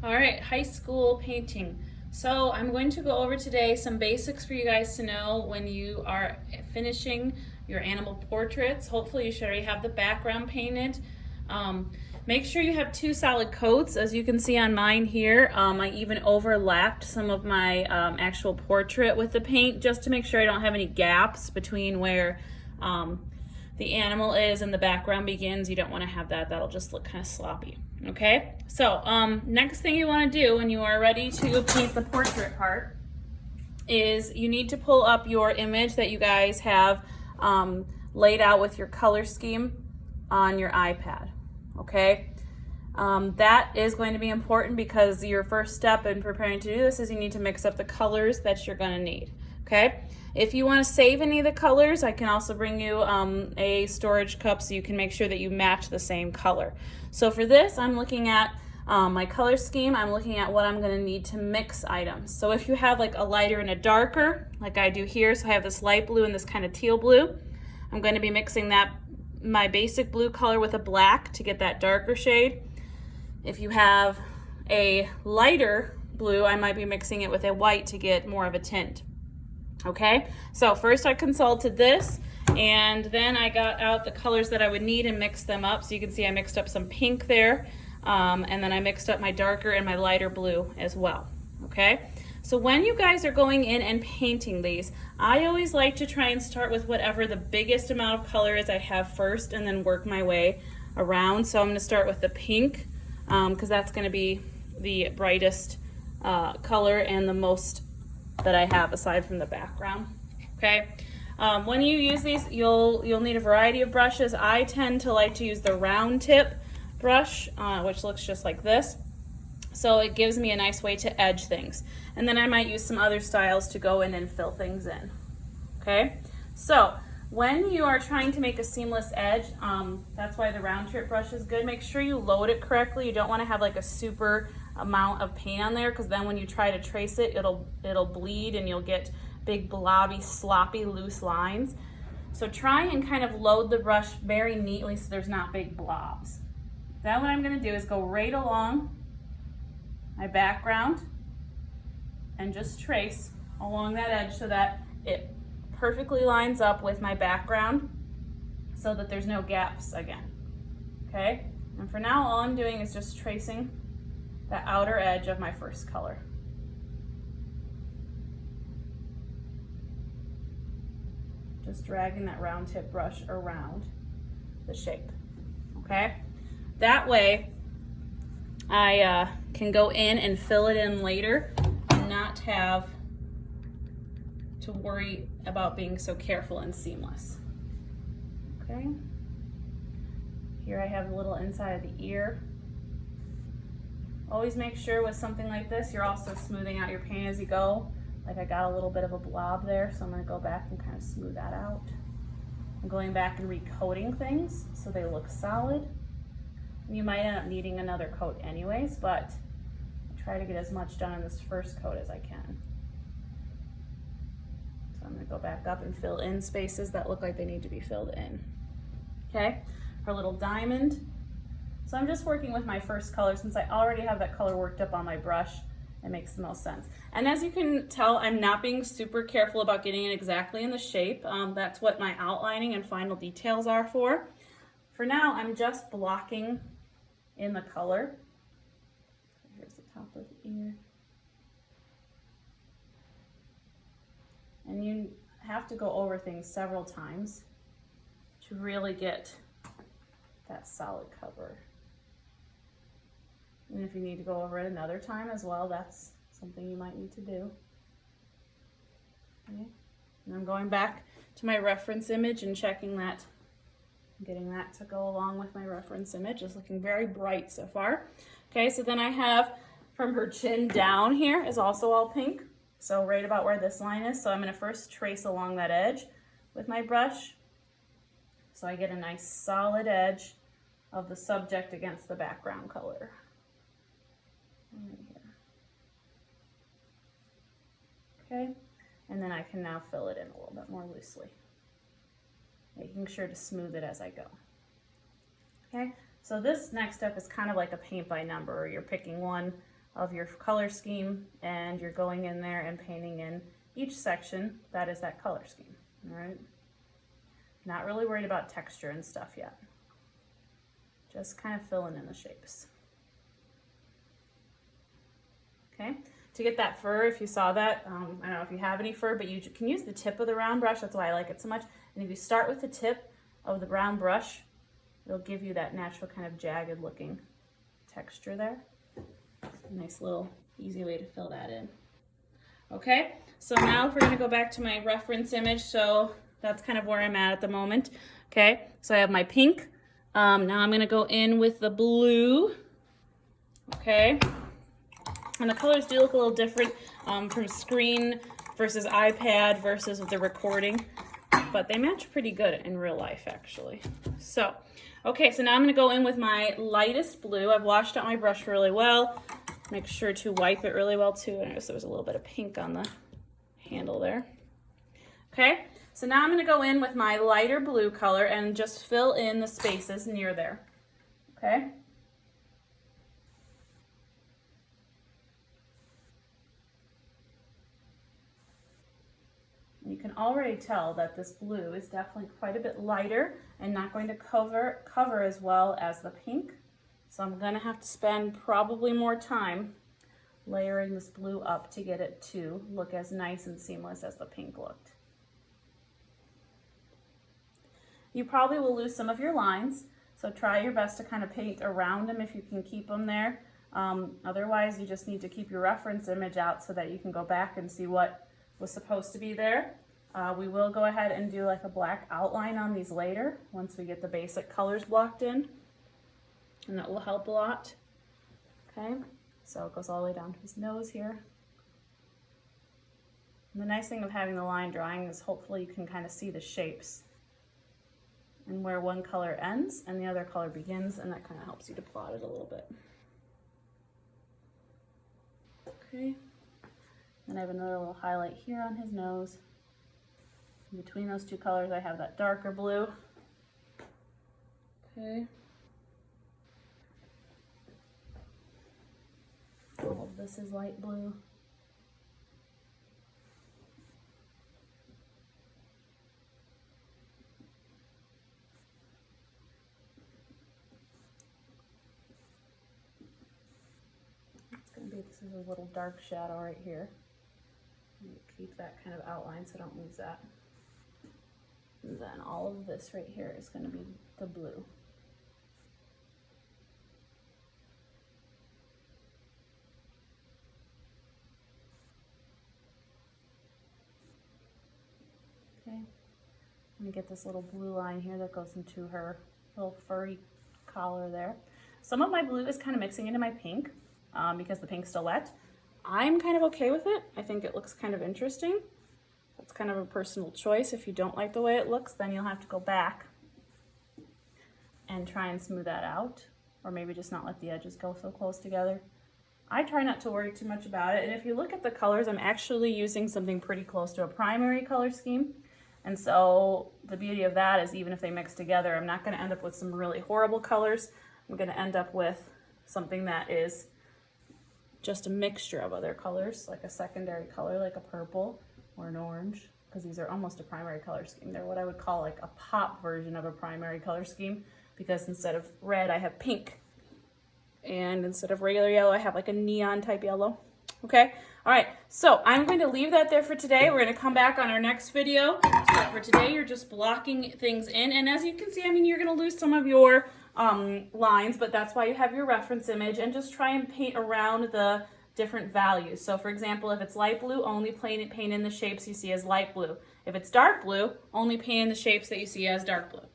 All right, high school painting. So I'm going to go over today some basics for you guys to know when you are finishing your animal portraits. Hopefully you should already have the background painted. Make sure you have two solid coats. As you can see on mine here, I even overlapped some of my actual portrait with the paint just to make sure I don't have any gaps between where the animal is and the background begins. You don't want to have that. That'll just look kind of sloppy. Okay, so next thing you want to do when you are ready to paint the portrait part is you need to pull up your image that you guys have laid out with your color scheme on your iPad. Okay, that is going to be important because your first step in preparing to do this is you need to mix up the colors that you're going to need. Okay, if you want to save any of the colors, I can also bring you a storage cup so you can make sure that you match the same color. So for this, I'm looking at my color scheme. I'm looking at what I'm going to need to mix items. So if you have like a lighter and a darker, like I do here, so I have this light blue and this kind of teal blue, I'm going to be mixing my basic blue color with a black to get that darker shade. If you have a lighter blue, I might be mixing it with a white to get more of a tint. Okay, so first I consulted this, and then I got out the colors that I would need and mixed them up. So you can see I mixed up some pink there, and then I mixed up my darker and my lighter blue as well. Okay, so when you guys are going in and painting these, I always like to try and start with whatever the biggest amount of color is I have first and then work my way around. So I'm going to start with the pink because that's going to be the brightest color and the most that I have aside from the background. Okay, when you use these, you'll need a variety of brushes. I tend to like to use the round tip brush, which looks just like this. So it gives me a nice way to edge things. And then I might use some other styles to go in and fill things in. Okay, so when you are trying to make a seamless edge, that's why the round tip brush is good. Make sure you load it correctly. You don't want to have like a super amount of paint on there, because then when you try to trace it, it'll bleed and you'll get big blobby, sloppy, loose lines. So try and kind of load the brush very neatly so there's not big blobs. Then what I'm going to do is go right along my background and just trace along that edge so that it perfectly lines up with my background so that there's no gaps again. Okay, and for now all I'm doing is just tracing the outer edge of my first color. Just dragging that round tip brush around the shape. Okay, that way I can go in and fill it in later and not have to worry about being so careful and seamless. Okay, here I have a little inside of the ear. Always make sure with something like this, you're also smoothing out your paint as you go. Like I got a little bit of a blob there, so I'm going to go back and kind of smooth that out. I'm going back and recoating things so they look solid. You might end up needing another coat anyways, but I try to get as much done in this first coat as I can. So I'm going to go back up and fill in spaces that look like they need to be filled in. Okay, our little diamond. So I'm just working with my first color since I already have that color worked up on my brush. It makes the most sense. And as you can tell, I'm not being super careful about getting it exactly in the shape. That's what my outlining and final details are for. For now, I'm just blocking in the color. Here's the top of the ear. And you have to go over things several times to really get that solid cover. And if you need to go over it another time as well, that's something you might need to do. Okay. And I'm going back to my reference image and checking that, getting that to go along with my reference image. It's looking very bright so far. Okay, so then I have from her chin down here is also all pink. So right about where this line is. So I'm going to first trace along that edge with my brush so I get a nice solid edge of the subject against the background color. Right here. Okay, and then I can now fill it in a little bit more loosely, making sure to smooth it as I go. Okay, so this next step is kind of like a paint by number, or you're picking one of your color scheme, and you're going in there and painting in each section that is that color scheme, all right? Not really worried about texture and stuff yet. Just kind of filling in the shapes. Okay, to get that fur, if you saw that, I don't know if you have any fur, but you can use the tip of the round brush. That's why I like it so much. And if you start with the tip of the round brush, it'll give you that natural kind of jagged looking texture there. Nice little easy way to fill that in. Okay, so now if we're gonna go back to my reference image, so that's kind of where I'm at the moment. Okay, so I have my pink. Now I'm gonna go in with the blue. Okay, and the colors do look a little different from screen versus iPad versus the recording, but they match pretty good in real life actually. So, okay, so now I'm gonna go in with my lightest blue. I've washed out my brush really well. Make sure to wipe it really well too. I noticed there was a little bit of pink on the handle there. Okay, so now I'm gonna go in with my lighter blue color and just fill in the spaces near there, okay? You can already tell that this blue is definitely quite a bit lighter and not going to cover as well as the pink. So I'm gonna have to spend probably more time layering this blue up to get it to look as nice and seamless as the pink looked. You probably will lose some of your lines, so try your best to kind of paint around them if you can keep them there. Otherwise, you just need to keep your reference image out so that you can go back and see what was supposed to be there. We will go ahead and do like a black outline on these later once we get the basic colors blocked in, and that will help a lot. Okay, so it goes all the way down to his nose here. And the nice thing of having the line drawing is hopefully you can kind of see the shapes and where one color ends and the other color begins, and that kind of helps you to plot it a little bit. Okay, then I have another little highlight here on his nose. In between those two colors I have that darker blue. Okay. All of this is light blue. This is a little dark shadow right here. Keep that kind of outline so don't lose that. And then all of this right here is going to be the blue. Okay, I'm going to get this little blue line here that goes into her little furry collar there. Some of my blue is kind of mixing into my pink. Because the pink's still wet. I'm kind of okay with it. I think it looks kind of interesting. That's kind of a personal choice. If you don't like the way it looks, then you'll have to go back and try and smooth that out, or maybe just not let the edges go so close together. I try not to worry too much about it, and if you look at the colors, I'm actually using something pretty close to a primary color scheme, and so the beauty of that is even if they mix together, I'm not going to end up with some really horrible colors. I'm going to end up with something that is just a mixture of other colors, like a secondary color, like a purple or an orange, because these are almost a primary color scheme. They're what I would call like a pop version of a primary color scheme, because instead of red, I have pink. And instead of regular yellow, I have like a neon type yellow. Okay, all right, so I'm going to leave that there for today. We're gonna come back on our next video. So for today, you're just blocking things in. And as you can see, I mean, you're gonna lose some of your lines, but that's why you have your reference image, and just try and paint around the different values. So for example, if it's light blue, only paint in the shapes you see as light blue. If it's dark blue, only paint in the shapes that you see as dark blue.